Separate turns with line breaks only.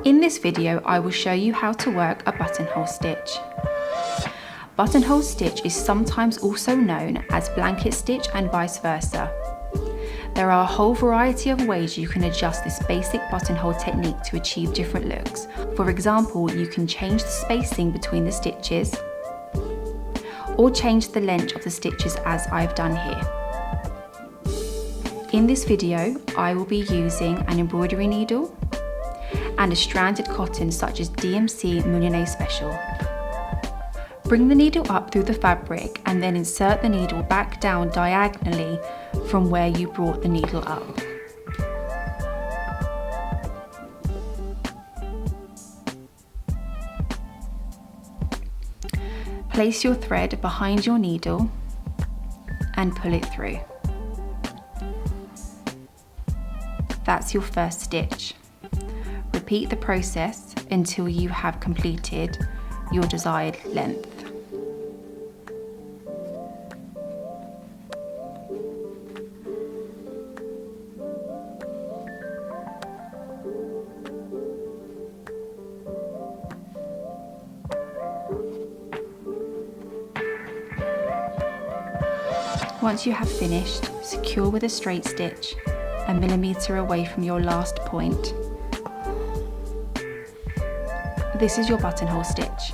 In this video, I will show you how to work a buttonhole stitch. Buttonhole stitch is sometimes also known as blanket stitch and vice versa. There are a whole variety of ways you can adjust this basic buttonhole technique to achieve different looks. For example, you can change the spacing between the stitches or change the length of the stitches as I've done here. In this video, I will be using an embroidery needle and a stranded cotton such as DMC Moulinet Special. Bring the needle up through the fabric and then insert the needle back down diagonally from where you brought the needle up. Place your thread behind your needle and pull it through. That's your first stitch. Repeat the process until you have completed your desired length. Once you have finished, secure with a straight stitch, a millimetre away from your last point. This is your buttonhole stitch.